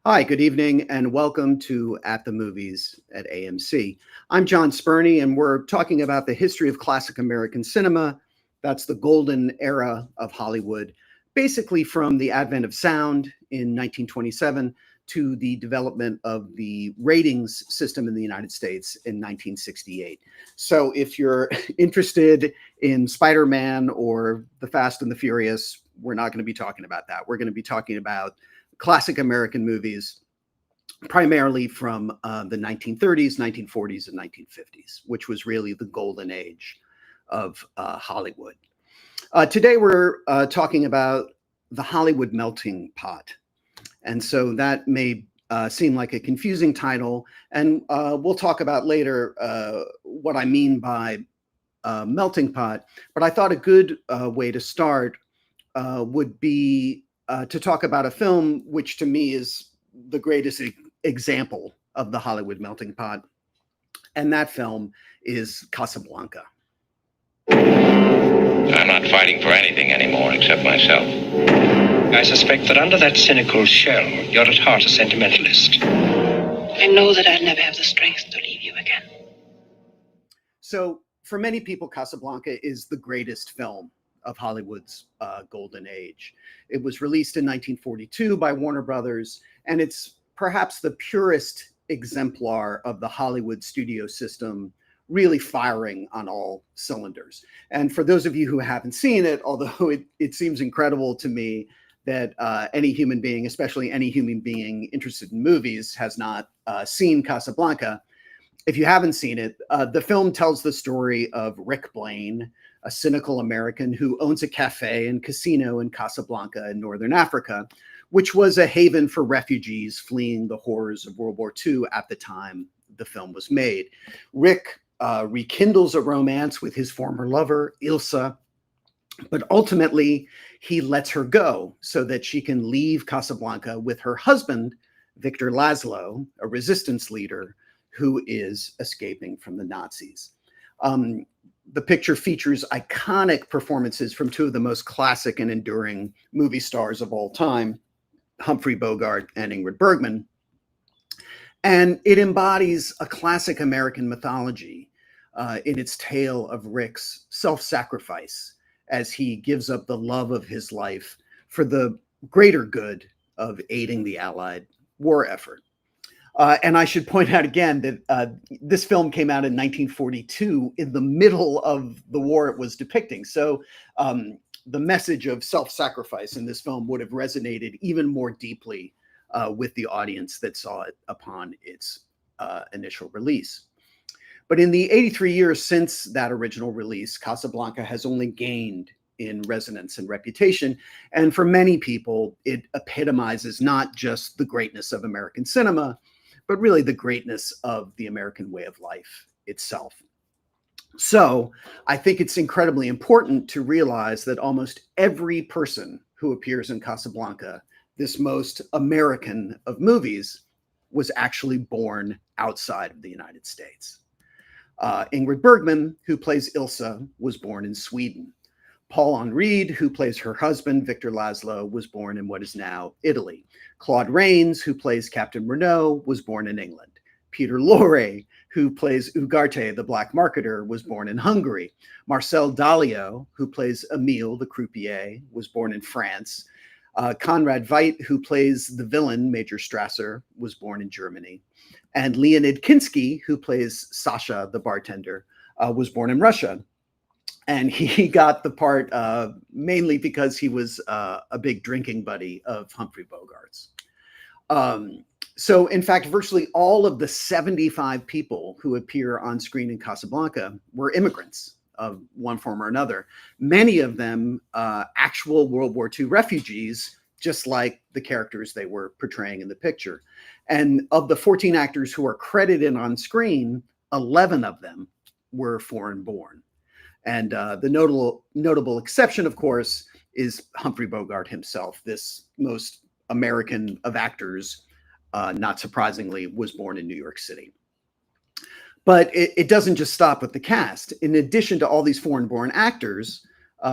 Hi, good evening, and welcome to At the Movies at AMC. I'm Jon Spurney, and we're talking about the history of classic American cinema. That's the golden era of Hollywood, basically from the advent of sound in 1927 to the development of the ratings system in the United States in 1968. So if you're interested in Spider-Man or The Fast and the Furious, we're not going to be talking about that. We're going to be talking about classic American movies, primarily from the 1930s, 1940s, and 1950s, which was really the golden age of Hollywood. Today, we're talking about the Hollywood melting pot. And so that may seem like a confusing title. And we'll talk about later what I mean by melting pot. But I thought a good way to start would be to talk about a film which to me is the greatest example of the Hollywood melting pot. And that film is Casablanca. I'm not fighting for anything anymore except myself. I suspect that under that cynical shell, you're at heart a sentimentalist. I know that I'll never have the strength to leave you again. So for many people, Casablanca is the greatest film of Hollywood's golden age. It was released in 1942 by Warner Brothers, and it's perhaps the purest exemplar of the Hollywood studio system, really firing on all cylinders. And for those of you who haven't seen it, although it seems incredible to me that any human being, especially any human being interested in movies, has not seen Casablanca. If you haven't seen it, the film tells the story of Rick Blaine, a cynical American who owns a cafe and casino in Casablanca in northern Africa, which was a haven for refugees fleeing the horrors of World War II at the time the film was made. Rick rekindles a romance with his former lover, Ilsa, but ultimately he lets her go so that she can leave Casablanca with her husband, Victor Laszlo, a resistance leader who is escaping from the Nazis. The picture features iconic performances from two of the most classic and enduring movie stars of all time, Humphrey Bogart and Ingrid Bergman. And it embodies a classic American mythology in its tale of Rick's self-sacrifice as he gives up the love of his life for the greater good of aiding the Allied war effort. And I should point out again that this film came out in 1942 in the middle of the war it was depicting. So the message of self-sacrifice in this film would have resonated even more deeply with the audience that saw it upon its initial release. But in the 83 years since that original release, Casablanca has only gained in resonance and reputation. And for many people, it epitomizes not just the greatness of American cinema, but really the greatness of the American way of life itself. So I think it's incredibly important to realize that almost every person who appears in Casablanca, this most American of movies, was actually born outside of the United States. Ingrid Bergman, who plays Ilsa, was born in Sweden. Paul Henreid, who plays her husband, Victor Laszlo, was born in what is now Italy. Claude Rains, who plays Captain Renault, was born in England. Peter Lorre, who plays Ugarte, the black marketer, was born in Hungary. Marcel Dalio, who plays Emile, the croupier, was born in France. Conrad Veidt, who plays the villain, Major Strasser, was born in Germany. And Leonid Kinski, who plays Sasha, the bartender, was born in Russia. And he got the part mainly because he was a big drinking buddy of Humphrey Bogart's. So, in fact, virtually all of the 75 people who appear on screen in Casablanca were immigrants of one form or another. Many of them actual World War II refugees, just like the characters they were portraying in the picture. And of the 14 actors who are credited on screen, 11 of them were foreign-born. And the notable exception, of course, is Humphrey Bogart himself. This most American of actors, not surprisingly, was born in New York City. But it doesn't just stop with the cast. In addition to all these foreign-born actors,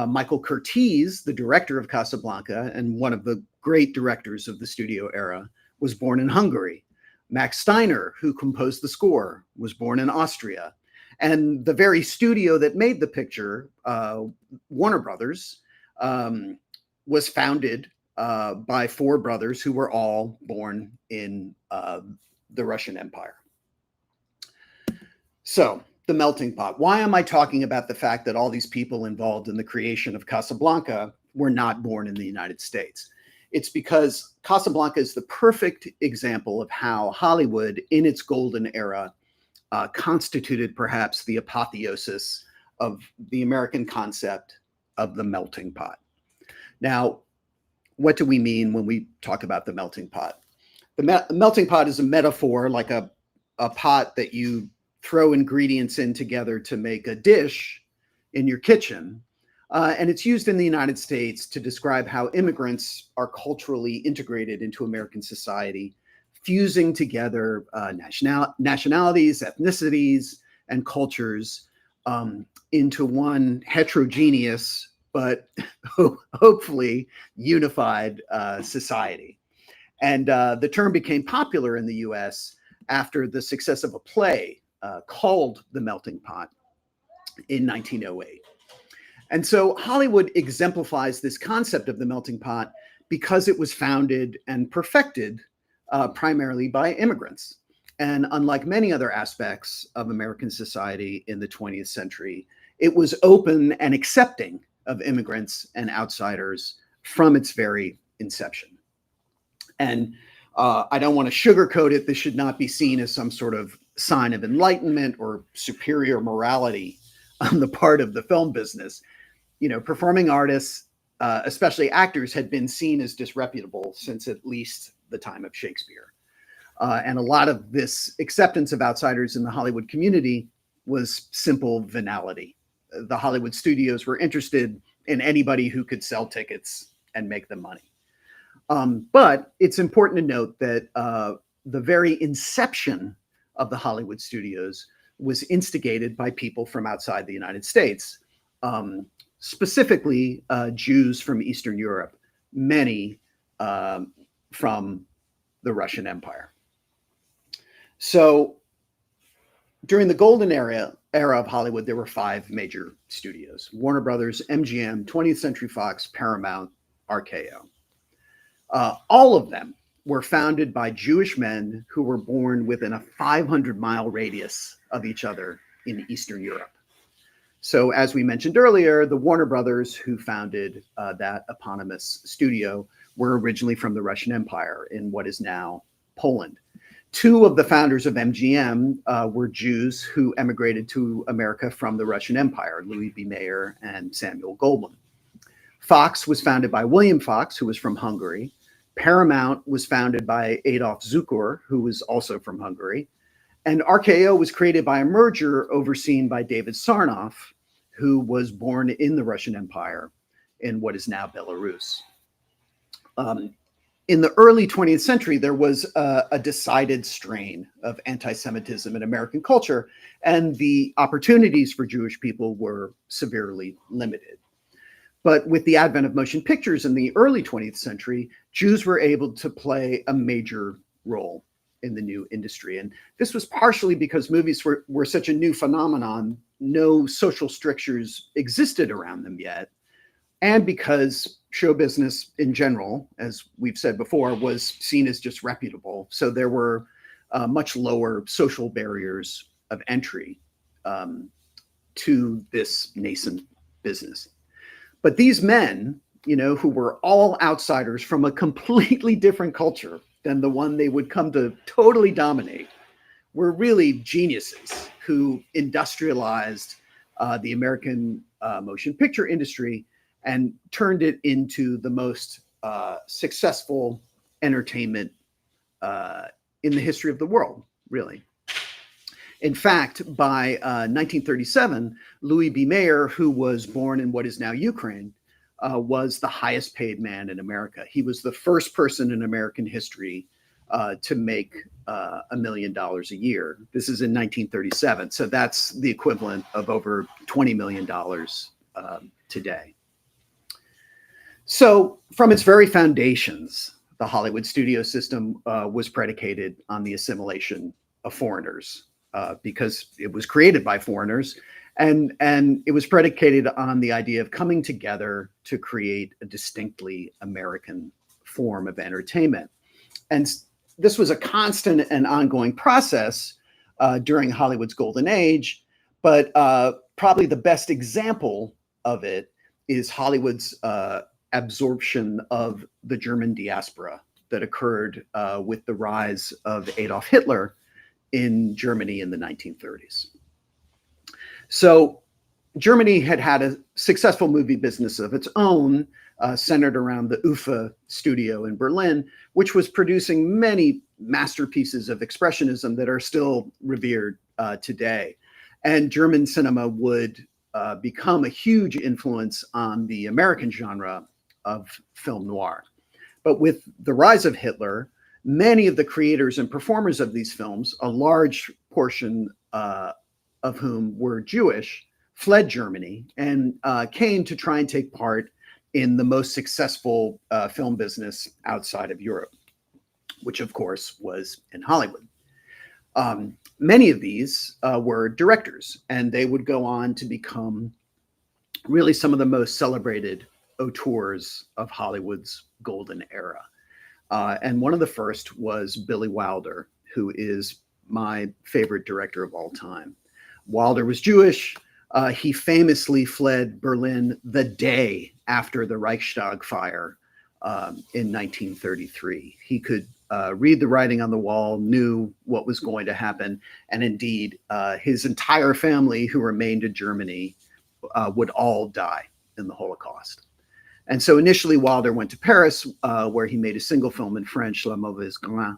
Michael Curtiz, the director of Casablanca and one of the great directors of the studio era, was born in Hungary. Max Steiner, who composed the score, was born in Austria. And the very studio that made the picture, Warner Brothers, was founded by four brothers who were all born in the Russian Empire. So, the melting pot. Why am I talking about the fact that all these people involved in the creation of Casablanca were not born in the United States? It's because Casablanca is the perfect example of how Hollywood, in its golden era, constituted perhaps the apotheosis of the American concept of the melting pot. Now, what do we mean when we talk about the melting pot? The melting pot is a metaphor, like a pot that you throw ingredients in together to make a dish in your kitchen. And it's used in the United States to describe how immigrants are culturally integrated into American society, fusing together nationalities, ethnicities, and cultures into one heterogeneous but hopefully unified society. And the term became popular in the US after the success of a play called The Melting Pot in 1908. And so Hollywood exemplifies this concept of the melting pot because it was founded and perfected primarily by immigrants. And unlike many other aspects of American society in the 20th century, it was open and accepting of immigrants and outsiders from its very inception. And I don't want to sugarcoat it. This should not be seen as some sort of sign of enlightenment or superior morality on the part of the film business. You know, performing artists, especially actors, had been seen as disreputable since at least the time of Shakespeare. And a lot of this acceptance of outsiders in the Hollywood community was simple venality. The Hollywood studios were interested in anybody who could sell tickets and make them money. But it's important to note that the very inception of the Hollywood studios was instigated by people from outside the United States, specifically Jews from Eastern Europe, many from the Russian Empire. So during the golden era of Hollywood, there were five major studios: Warner Brothers, MGM, 20th Century Fox, Paramount, RKO. All of them were founded by Jewish men who were born within a 500-mile radius of each other in Eastern Europe. So as we mentioned earlier, the Warner Brothers who founded that eponymous studio were originally from the Russian Empire in what is now Poland. Two of the founders of MGM were Jews who emigrated to America from the Russian Empire, Louis B. Mayer and Samuel Goldwyn. Fox was founded by William Fox, who was from Hungary. Paramount was founded by Adolf Zukor, who was also from Hungary. And RKO was created by a merger overseen by David Sarnoff, who was born in the Russian Empire in what is now Belarus. In the early 20th century, there was a decided strain of anti-Semitism in American culture, and the opportunities for Jewish people were severely limited. But with the advent of motion pictures in the early 20th century, Jews were able to play a major role in the new industry. And this was partially because movies were such a new phenomenon, no social strictures existed around them yet, and because show business in general, as we've said before, was seen as disreputable. So there were much lower social barriers of entry to this nascent business. But these men, you know, who were all outsiders from a completely different culture than the one they would come to totally dominate, were really geniuses who industrialized the American motion picture industry and turned it into the most successful entertainment in the history of the world, really. In fact, by 1937, Louis B. Mayer, who was born in what is now Ukraine, was the highest paid man in America. He was the first person in American history to make $1 million a year. This is in 1937. So that's the equivalent of over $20 million today. So from its very foundations, the Hollywood studio system was predicated on the assimilation of foreigners because it was created by foreigners. And it was predicated on the idea of coming together to create a distinctly American form of entertainment. And this was a constant and ongoing process during Hollywood's golden age. But probably the best example of it is Hollywood's absorption of the German diaspora that occurred with the rise of Adolf Hitler in Germany in the 1930s. So Germany had had a successful movie business of its own, centered around the UFA studio in Berlin, which was producing many masterpieces of expressionism that are still revered today. And German cinema would become a huge influence on the American genre of film noir. But with the rise of Hitler, many of the creators and performers of these films, a large portion of whom were Jewish, fled Germany and came to try and take part in the most successful film business outside of Europe, which of course was in Hollywood. Many of these were directors, and they would go on to become really some of the most celebrated auteurs of Hollywood's golden era. And one of the first was Billy Wilder, who is my favorite director of all time. Wilder was Jewish. He famously fled Berlin the day after the Reichstag fire in 1933. He could read the writing on the wall, knew what was going to happen. And indeed, his entire family who remained in Germany would all die in the Holocaust. And so initially Wilder went to Paris, where he made a single film in French, La Mauvaise Grain.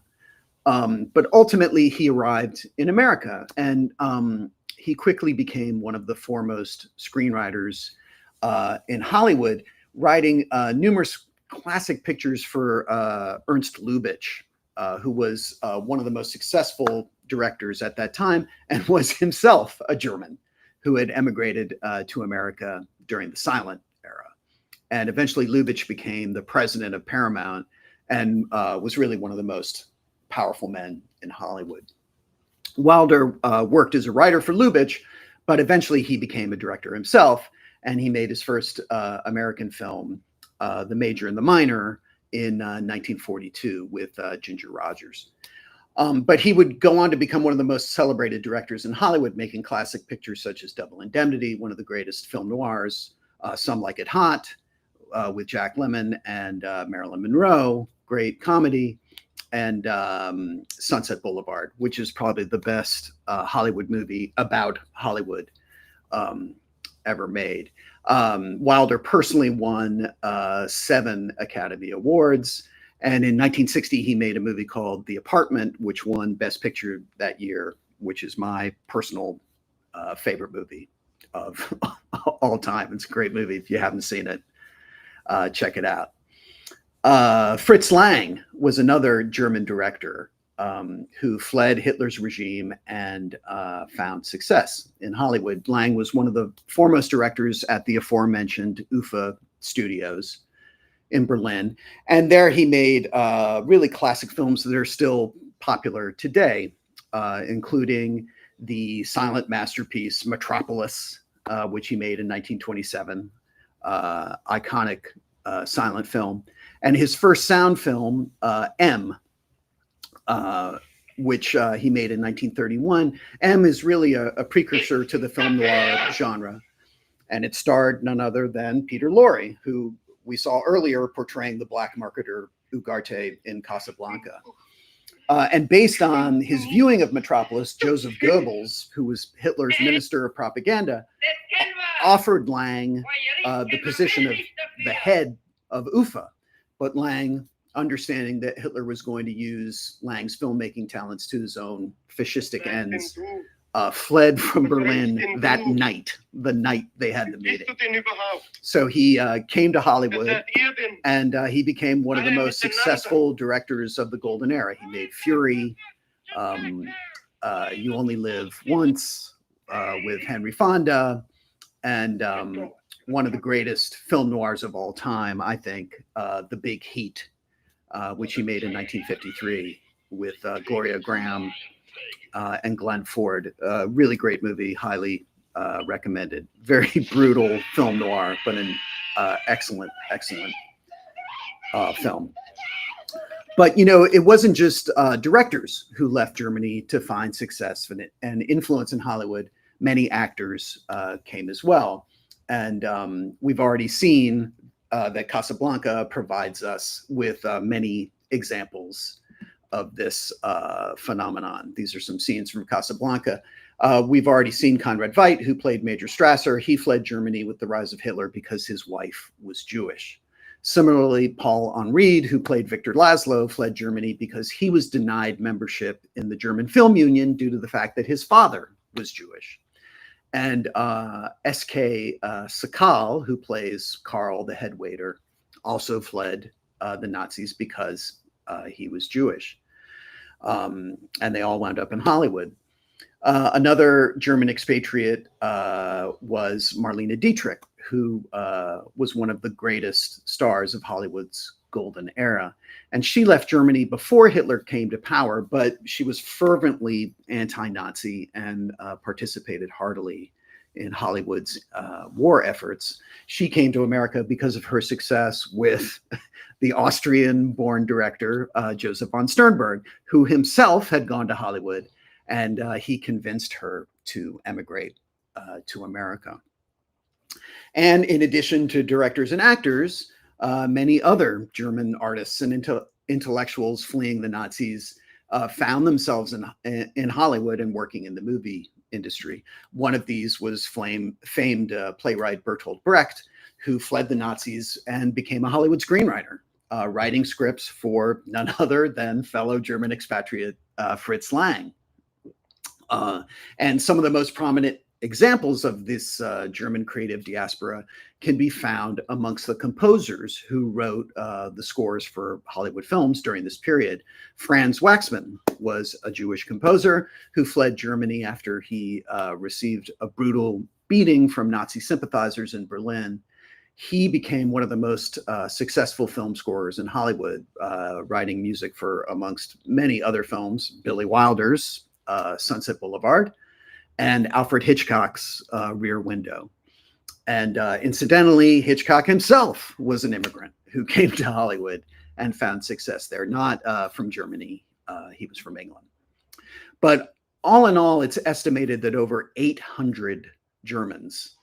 But ultimately he arrived in America, and he quickly became one of the foremost screenwriters in Hollywood, writing numerous classic pictures for Ernst Lubitsch, who was one of the most successful directors at that time and was himself a German who had emigrated to America during the silent era. And eventually Lubitsch became the president of Paramount and was really one of the most powerful men in Hollywood. Wilder worked as a writer for Lubitsch, but eventually he became a director himself, and he made his first American film, The Major and the Minor, in 1942 with Ginger Rogers. But he would go on to become one of the most celebrated directors in Hollywood, making classic pictures such as Double Indemnity, one of the greatest film noirs, Some Like It Hot, with Jack Lemmon and Marilyn Monroe, great comedy, and Sunset Boulevard, which is probably the best Hollywood movie about Hollywood ever made. Wilder personally won 7 Academy Awards. And in 1960, he made a movie called The Apartment, which won Best Picture that year, which is my personal favorite movie of all time. It's a great movie. If you haven't seen it, check it out. Fritz Lang was another German director who fled Hitler's regime and found success in Hollywood. Lang was one of the foremost directors at the aforementioned UFA studios in Berlin. And there he made really classic films that are still popular today, including the silent masterpiece Metropolis, which he made in 1927, iconic silent film. And his first sound film, M, which he made in 1931. M is really a precursor to the film noir genre. And it starred none other than Peter Lorre, who we saw earlier portraying the black marketer Ugarte in Casablanca. And based on his viewing of Metropolis, Joseph Goebbels, who was Hitler's minister of propaganda, offered Lang the position of the head of UFA. But Lang, understanding that Hitler was going to use Lang's filmmaking talents to his own fascistic ends, fled from Berlin that night, the night they had the meeting. So he came to Hollywood, and he became one of the most successful directors of the golden era. He made Fury, You Only Live Once, with Henry Fonda, and one of the greatest film noirs of all time, I think, The Big Heat, which he made in 1953 with Gloria Graham and Glenn Ford. Really great movie, highly recommended. Very brutal film noir, but an excellent film. But, you know, it wasn't just directors who left Germany to find success and influence in Hollywood. Many actors came as well. And we've already seen that Casablanca provides us with many examples of this phenomenon. These are some scenes from Casablanca. We've already seen Conrad Veidt, who played Major Strasser. He fled Germany with the rise of Hitler because his wife was Jewish. Similarly, Paul Henreid, who played Victor Laszlo, fled Germany because he was denied membership in the German Film Union due to the fact that his father was Jewish. And S.K. Sakal, who plays Karl, the head waiter, also fled the Nazis because he was Jewish. And they all wound up in Hollywood. Another German expatriate was Marlene Dietrich, who was one of the greatest stars of Hollywood's golden era. And she left Germany before Hitler came to power, but she was fervently anti-Nazi and participated heartily in Hollywood's war efforts. She came to America because of her success with the Austrian-born director, Joseph von Sternberg, who himself had gone to Hollywood, and he convinced her to emigrate to America. And in addition to directors and actors, many other German artists and intellectuals fleeing the Nazis found themselves in Hollywood and working in the movie industry. One of these was famed playwright Bertolt Brecht, who fled the Nazis and became a Hollywood screenwriter, writing scripts for none other than fellow German expatriate Fritz Lang. And some of the most prominent examples of this German creative diaspora can be found amongst the composers who wrote the scores for Hollywood films during this period. Franz Waxman was a Jewish composer who fled Germany after he received a brutal beating from Nazi sympathizers in Berlin. He became one of the most successful film scorers in Hollywood, writing music for, amongst many other films, Billy Wilder's Sunset Boulevard, and Alfred Hitchcock's Rear Window. And incidentally, Hitchcock himself was an immigrant who came to Hollywood and found success there, not from Germany. He was from England. But all in all, it's estimated that over 800 Germans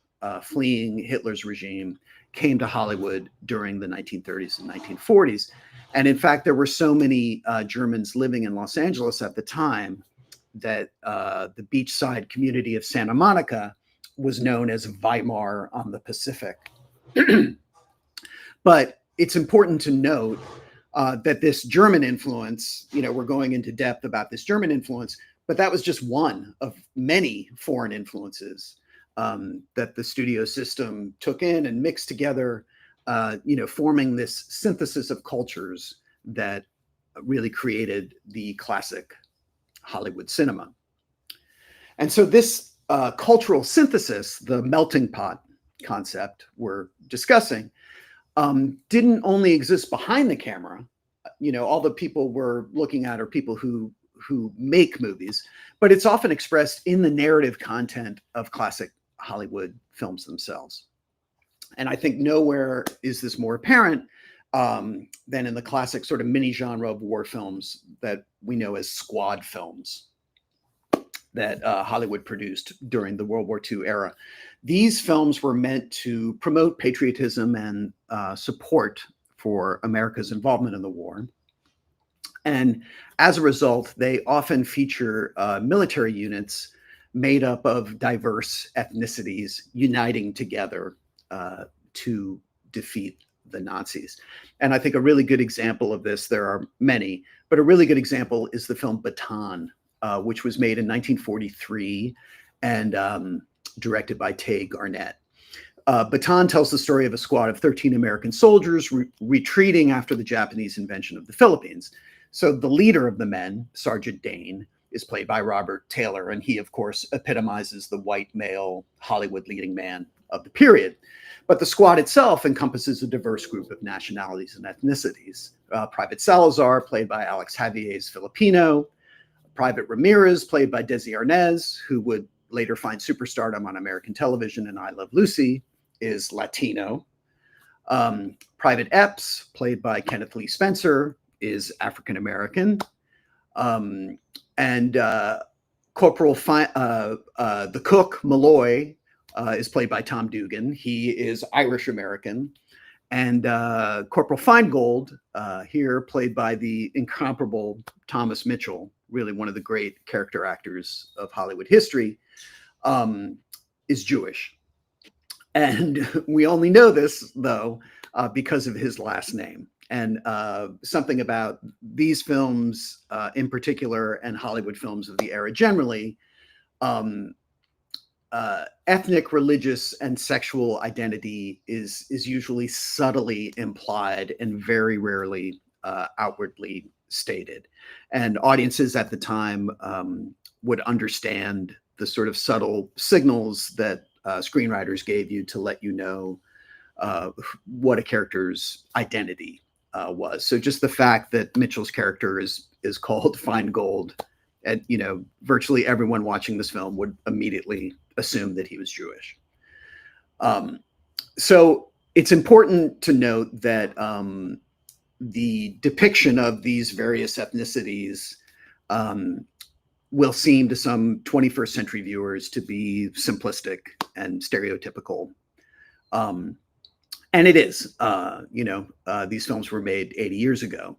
fleeing Hitler's regime came to Hollywood during the 1930s and 1940s. And in fact, there were so many Germans living in Los Angeles at the time that the beachside community of Santa Monica was known as Weimar on the Pacific. But it's important to note that this German influence, you know, we're going into depth about this German influence, but that was just one of many foreign influences that the studio system took in and mixed together, you know, forming this synthesis of cultures that really created the classic Hollywood cinema. And so this cultural synthesis, the melting pot concept we're discussing, didn't only exist behind the camera. You know, all the people we're looking at are people who make movies, but it's often expressed in the narrative content of classic Hollywood films themselves. And I think nowhere is this more apparent than in the classic sort of mini genre of war films that we know as squad films that Hollywood produced during the World War II era. These films were meant to promote patriotism and support for America's involvement in the war. And as a result, they often feature military units made up of diverse ethnicities uniting together to defeat the Nazis. And I think a really good example of this, there are many, but a really good example is the film Baton, which was made in 1943 and directed by Tay Garnett. Baton tells the story of a squad of 13 American soldiers retreating after the Japanese invasion of the Philippines. So the leader of the men, Sergeant Dane, is played by Robert Taylor, and he, of course, epitomizes the white male Hollywood leading man of the period. But the squad itself encompasses a diverse group of nationalities and ethnicities. Private Salazar, played by Alex Javier's Filipino. Private Ramirez, played by Desi Arnaz, who would later find superstardom on American television in I Love Lucy, is Latino. Private Epps, played by Kenneth Lee Spencer, is African American. And Corporal the cook, Malloy, is played by Tom Dugan. He is Irish American. And Corporal Feingold, here played by the incomparable Thomas Mitchell, really one of the great character actors of Hollywood history, is Jewish. And we only know this, though, because of his last name. And something about these films in particular, and Hollywood films of the era generally, ethnic, religious, and sexual identity is usually subtly implied and very rarely outwardly stated. And audiences at the time would understand the sort of subtle signals that screenwriters gave you to let you know what a character's identity was. So just the fact that Mitchell's character is called Feingold, and virtually everyone watching this film would immediately assume that he was Jewish. So it's important to note that the depiction of these various ethnicities will seem to some 21st century viewers to be simplistic and stereotypical. And it is, these films were made 80 years ago.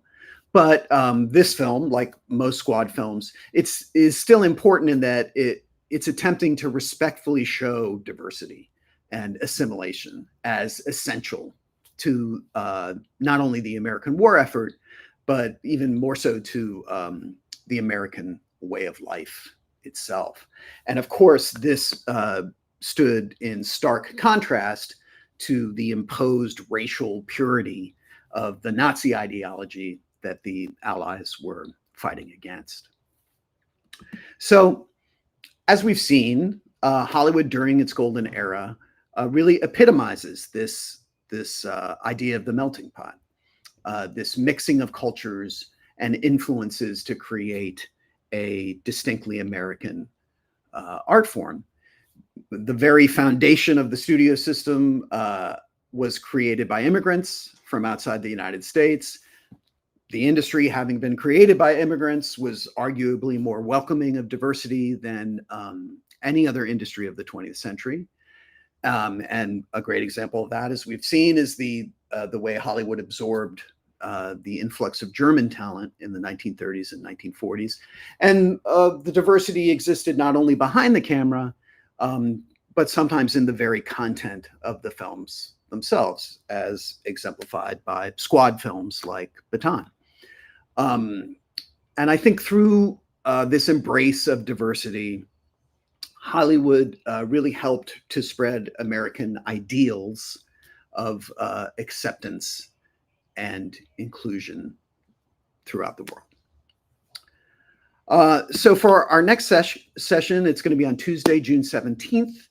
But this film, like most squad films, is still important in that it's attempting to respectfully show diversity and assimilation as essential to not only the American war effort, but even more so to the American way of life itself. And of course, this stood in stark contrast to the imposed racial purity of the Nazi ideology that the Allies were fighting against. So, as we've seen, Hollywood during its golden era really epitomizes this idea of the melting pot, this mixing of cultures and influences to create a distinctly American art form. The very foundation of the studio system was created by immigrants from outside the United States. The industry, having been created by immigrants, was arguably more welcoming of diversity than any other industry of the 20th century. And a great example of that, as we've seen, is the way Hollywood absorbed the influx of German talent in the 1930s and 1940s. And the diversity existed not only behind the camera, but sometimes in the very content of the films themselves, as exemplified by squad films like Baton. And I think through this embrace of diversity, Hollywood really helped to spread American ideals of acceptance and inclusion throughout the world. So for our next session, it's going to be on Tuesday, June 17th,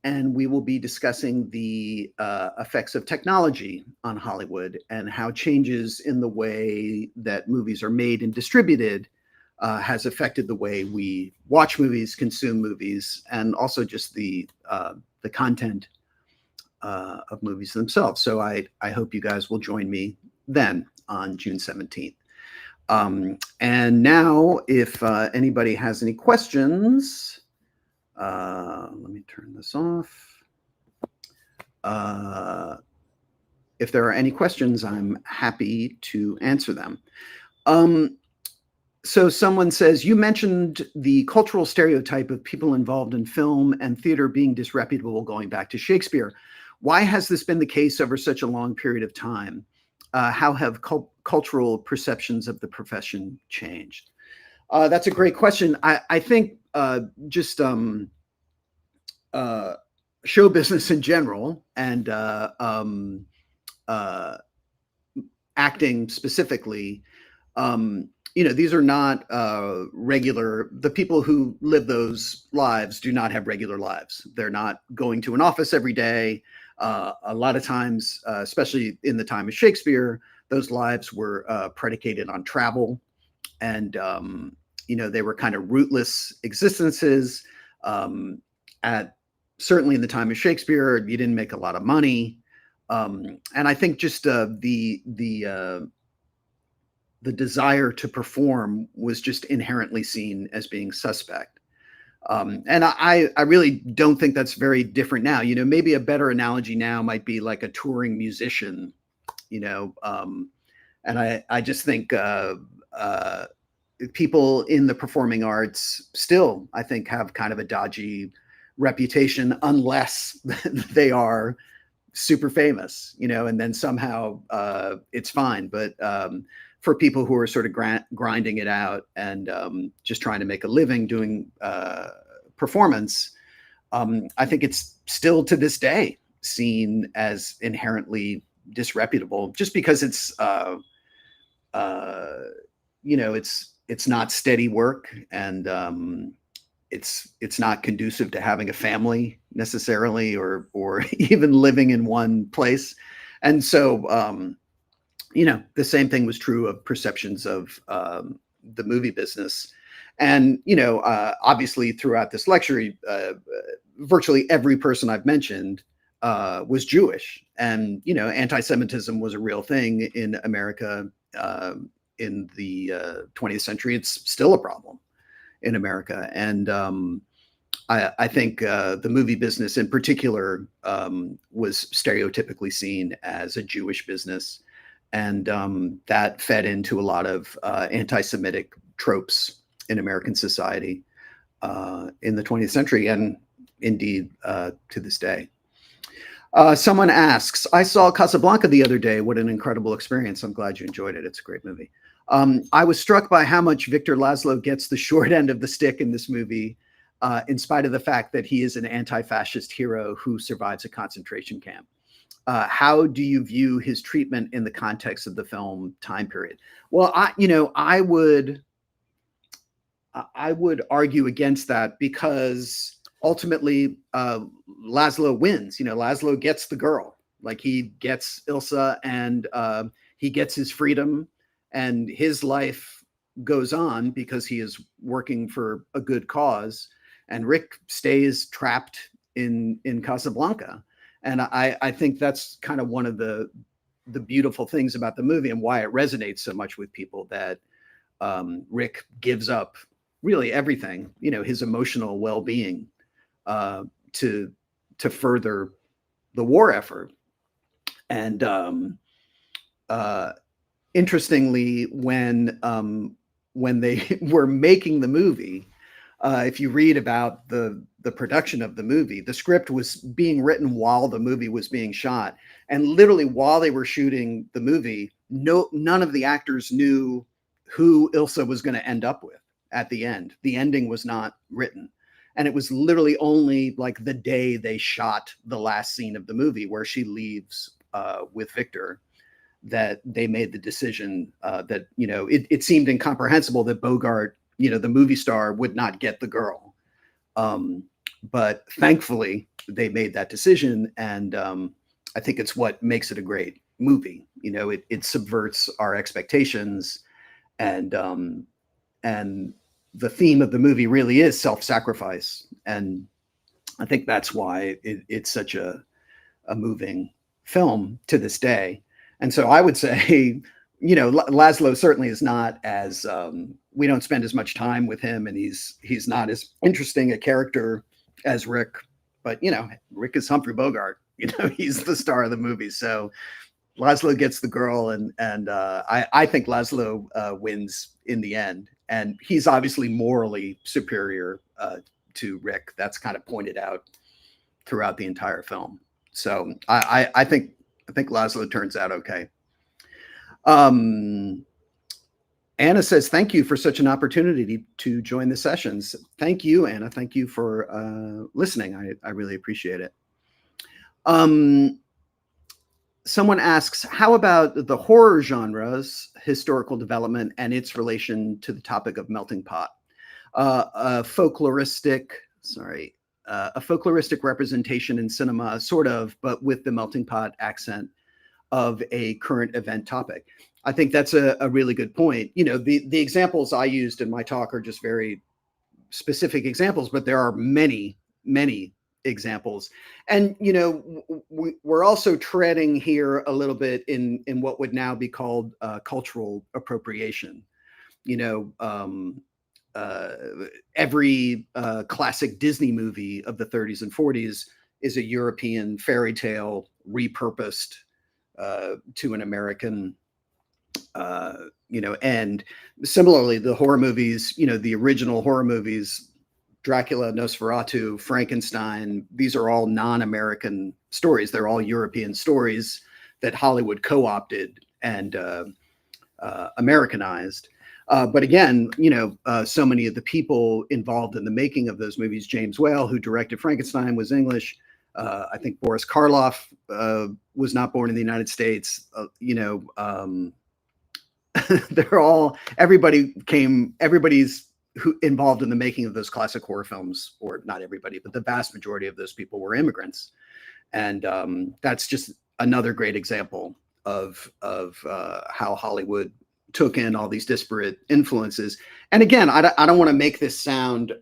and we will be discussing the effects of technology on Hollywood and how changes in the way that movies are made and distributed has affected the way we watch movies, consume movies, and also just the content of movies themselves. So I hope you guys will join me then on June 17th. And now, if anybody has any questions, let me turn this off. If there are any questions, I'm happy to answer them. So someone says, you mentioned the cultural stereotype of people involved in film and theater being disreputable going back to Shakespeare. Why has this been the case over such a long period of time? How have cultural perceptions of the profession changed? That's a great question. I think just show business in general and acting specifically these are not regular. The people who live those lives do not have regular lives. They're not going to an office every day. A lot of times, especially in the time of Shakespeare, those lives were predicated on travel, and they were kind of rootless existences. Certainly in the time of Shakespeare, you didn't make a lot of money, and I think just the desire to perform was just inherently seen as being suspect. And I really don't think that's very different now. Maybe a better analogy now might be like a touring musician, and I just think people in the performing arts still, I think, have kind of a dodgy reputation unless they are super famous, and then somehow it's fine. But for people who are sort of grinding it out and just trying to make a living doing performance, I think it's still to this day seen as inherently disreputable, just because it's not steady work, and it's not conducive to having a family necessarily, or even living in one place. And so the same thing was true of perceptions of the movie business. And, obviously throughout this lecture, virtually every person I've mentioned was Jewish. And, anti-Semitism was a real thing in America in the 20th century. It's still a problem in America. And I think the movie business in particular was stereotypically seen as a Jewish business. And that fed into a lot of anti-Semitic tropes in American society in the 20th century, and indeed to this day. Someone asks, I saw Casablanca the other day. What an incredible experience. I'm glad you enjoyed it. It's a great movie. I was struck by how much Victor Laszlo gets the short end of the stick in this movie, in spite of the fact that he is an anti-fascist hero who survives a concentration camp. How do you view his treatment in the context of the film time period? Well, I would argue against that, because ultimately Laszlo wins. Laszlo gets the girl. Like, he gets Ilsa, and he gets his freedom, and his life goes on because he is working for a good cause. And Rick stays trapped in Casablanca. And I think that's kind of one of the beautiful things about the movie, and why it resonates so much with people, that Rick gives up really everything, his emotional well-being, to further the war effort. And interestingly, when they were making the movie, if you read about the production of the movie, the script was being written while the movie was being shot. And literally while they were shooting the movie, none of the actors knew who Ilsa was going to end up with at the end. The ending was not written. And it was literally only like the day they shot the last scene of the movie, where she leaves with Victor, that they made the decision that, it seemed incomprehensible that Bogart, the movie star, would not get the girl. But thankfully they made that decision. And I think it's what makes it a great movie. It subverts our expectations, and the theme of the movie really is self-sacrifice. And I think that's why it's such a moving film to this day. And so I would say, Laszlo certainly is not as, we don't spend as much time with him, and he's not as interesting a character as Rick. But, Rick is Humphrey Bogart. He's the star of the movie. So Laszlo gets the girl, and I think Laszlo wins in the end. And he's obviously morally superior to Rick. That's kind of pointed out throughout the entire film. So I think Laszlo turns out okay. Anna says, thank you for such an opportunity to join the sessions. Thank you, Anna. Thank you for listening. I really appreciate it. someone asks, how about the horror genre's historical development and its relation to the topic of melting pot? A folkloristic representation in cinema, sort of, but with the melting pot accent of a current event topic. I think that's a really good point. You know, the examples I used in my talk are just very specific examples, but there are many, many examples. And, you know, we're also treading here a little bit in what would now be called cultural appropriation. You know, every classic Disney movie of the 30s and 40s is a European fairy tale repurposed to an American, you know, and similarly, the horror movies, you know, the original horror movies, Dracula, Nosferatu, Frankenstein, these are all non-American stories. They're all European stories that Hollywood co-opted and Americanized. But again, you know, so many of the people involved in the making of those movies, James Whale, who directed Frankenstein, was English. I think Boris Karloff was not born in the United States. You know, they're all, everybody's who involved in the making of those classic horror films, or not everybody, but the vast majority of those people were immigrants. And that's just another great example of how Hollywood took in all these disparate influences. And again, I don't want to make this sound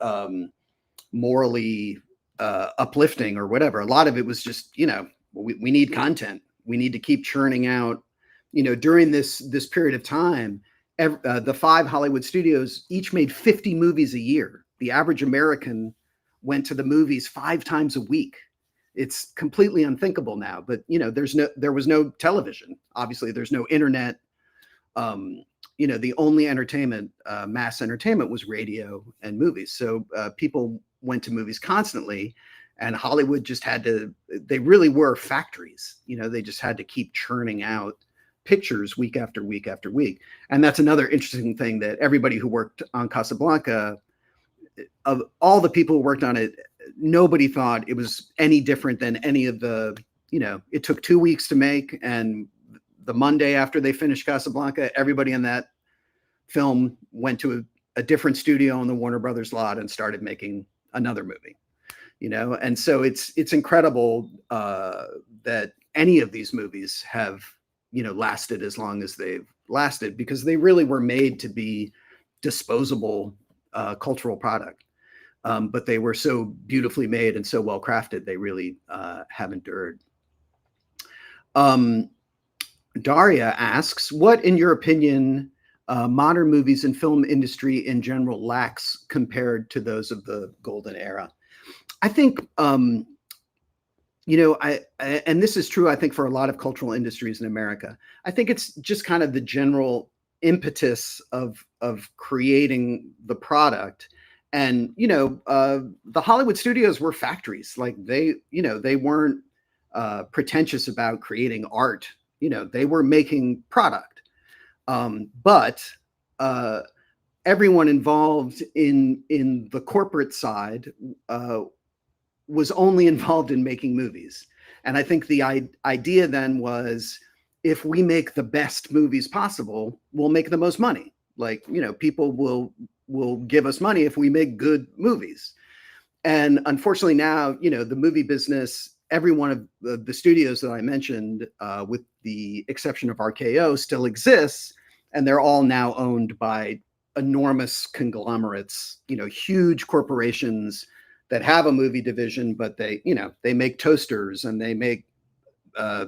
morally uplifting or whatever. A lot of it was just, you know, we need content. We need to keep churning out, you know, during this period of time, the 5 Hollywood studios each made 50 movies a year. The average American went to the movies 5 times a week. It's completely unthinkable now, but you know, there was no television. Obviously there's no internet. You know, the only entertainment, mass entertainment, was radio and movies. So people went to movies constantly, and Hollywood just had to, they really were factories. You know, they just had to keep churning out pictures week after week after week. And that's another interesting thing, that everybody who worked on Casablanca, of all the people who worked on it, nobody thought it was any different than any of the, you know, it took 2 weeks to make, and the Monday after they finished Casablanca, everybody in that film went to a different studio on the Warner Brothers lot and started making another movie, you know? And so it's incredible that any of these movies have, you know, lasted as long as they've lasted, because they really were made to be disposable cultural product. But they were so beautifully made and so well crafted, they really have endured. Daria asks, what, in your opinion, modern movies and film industry in general lacks compared to those of the golden era? I think, you know, and this is true, I think, for a lot of cultural industries in America. I think it's just kind of the general impetus of creating the product. And, you know, the Hollywood studios were factories. Like they, you know, they weren't pretentious about creating art. You know, they were making product. But everyone involved in the corporate side was only involved in making movies. And I think the idea then was, if we make the best movies possible, we'll make the most money. Like, you know, people will give us money if we make good movies. And unfortunately now, you know, the movie business, every one of the studios that I mentioned, with the exception of RKO, still exists. And they're all now owned by enormous conglomerates, you know, huge corporations that have a movie division, but they, you know, they make toasters and they make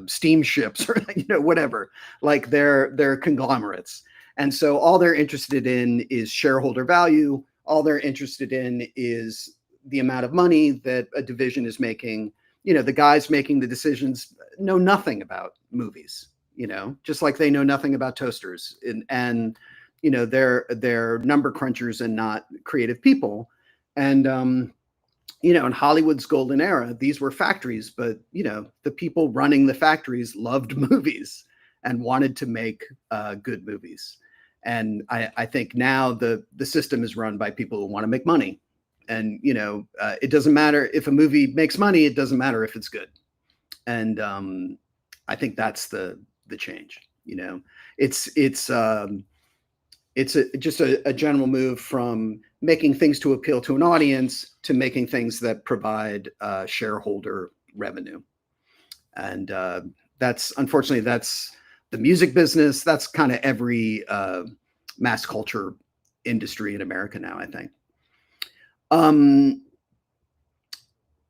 steamships, or, you know, whatever, like they're conglomerates. And so all they're interested in is shareholder value. All they're interested in is the amount of money that a division is making. You know, the guys making the decisions know nothing about movies, you know, just like they know nothing about toasters, and you know, they're number crunchers and not creative people. And, you know, in Hollywood's golden era, these were factories, but, you know, the people running the factories loved movies and wanted to make good movies. And I think now the system is run by people who want to make money. And, you know, it doesn't matter if a movie makes money, it doesn't matter if it's good. And I think that's the change. You know, it's just a general move from making things to appeal to an audience to making things that provide shareholder revenue. And that's, unfortunately, that's the music business. That's kind of every mass culture industry in America now, I think.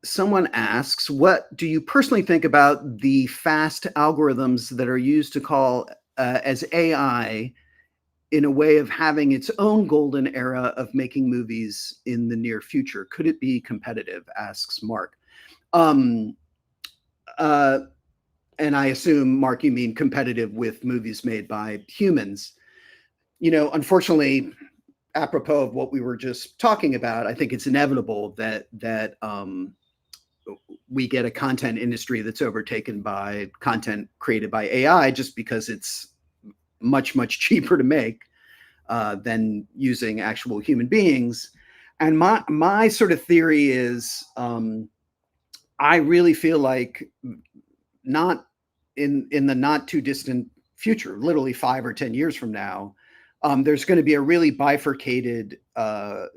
Someone asks, what do you personally think about the fast algorithms that are used to call as AI in a way of having its own golden era of making movies in the near future? Could it be competitive? Asks Mark. And I assume, Mark, you mean competitive with movies made by humans. You know, unfortunately, apropos of what we were just talking about, I think it's inevitable that we get a content industry that's overtaken by content created by AI, just because it's much, much cheaper to make than using actual human beings. And my sort of theory is, I really feel like not in the not too distant future, literally 5 or 10 years from now, there's going to be a really bifurcated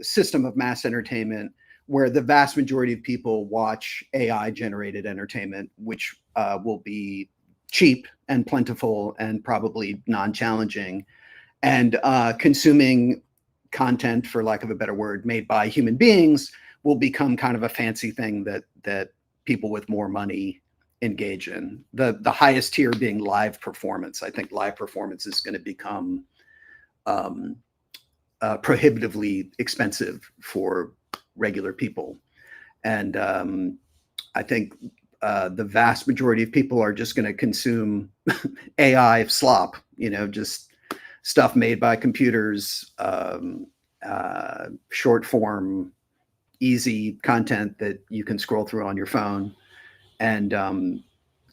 system of mass entertainment where the vast majority of people watch AI generated entertainment, which will be cheap and plentiful and probably non-challenging, and consuming content, for lack of a better word, made by human beings will become kind of a fancy thing that people with more money engage in. The highest tier being live performance. I think live performance is going to become prohibitively expensive for regular people. And I think the vast majority of people are just going to consume AI slop, you know, just stuff made by computers, short form, easy content that you can scroll through on your phone. And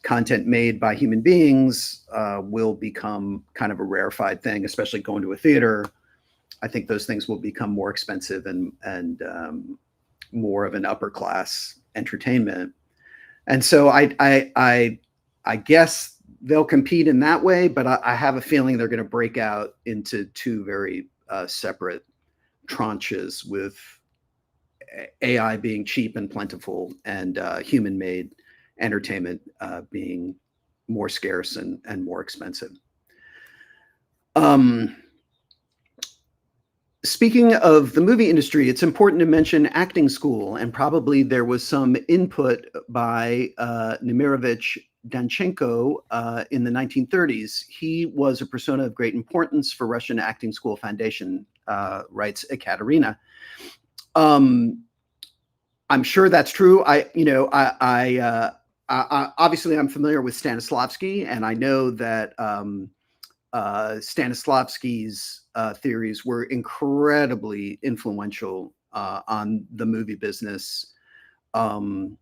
content made by human beings will become kind of a rarefied thing, especially going to a theater. I think those things will become more expensive and more of an upper class entertainment. And so I guess they'll compete in that way, but I have a feeling they're going to break out into two very separate tranches, with AI being cheap and plentiful and human-made entertainment being more scarce and more expensive. Speaking of the movie industry, it's important to mention acting school, and probably there was some input by Nemirovich Danchenko in the 1930s. He was a persona of great importance for Russian Acting School Foundation, writes Ekaterina. I'm sure that's true. Obviously I'm familiar with Stanislavski, and I know that Stanislavski's theories were incredibly influential on the movie business. And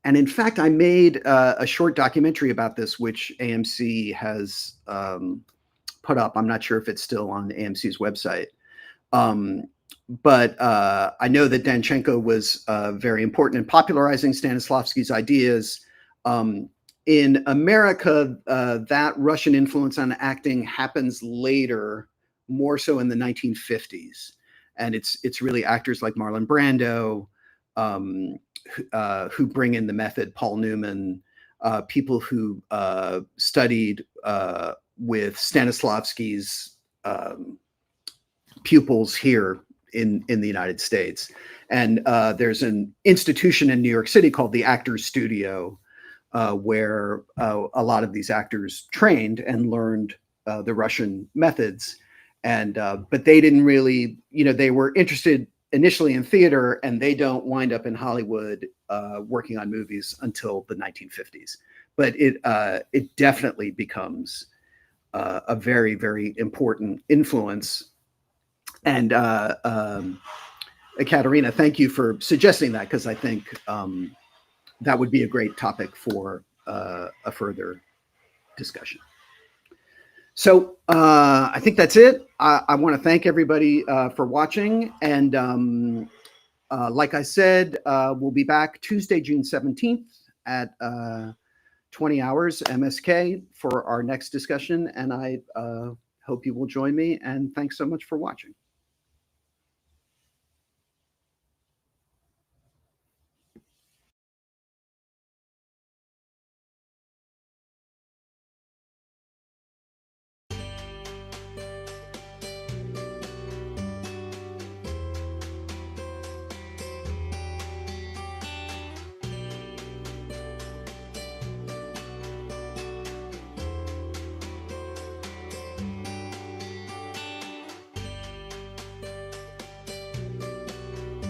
in fact, I made a short documentary about this, which AMC has put up. I'm not sure if it's still on AMC's website. But I know that Danchenko was very important in popularizing Stanislavski's ideas. In America, that Russian influence on acting happens later, more so in the 1950s. And it's really actors like Marlon Brando who bring in the method, Paul Newman, people who studied with Stanislavski's pupils here in the United States. And there's an institution in New York City called the Actors Studio, where a lot of these actors trained and learned the Russian methods. And but they didn't really, they were interested initially in theater, and they don't wind up in Hollywood working on movies until the 1950s. But it definitely becomes a very, very important influence. And Katerina, thank you for suggesting that, because I think that would be a great topic for a further discussion. So I think that's it. I want to thank everybody for watching. And like I said, we'll be back Tuesday, June 17th at 20 hours MSK for our next discussion. And I hope you will join me. And thanks so much for watching.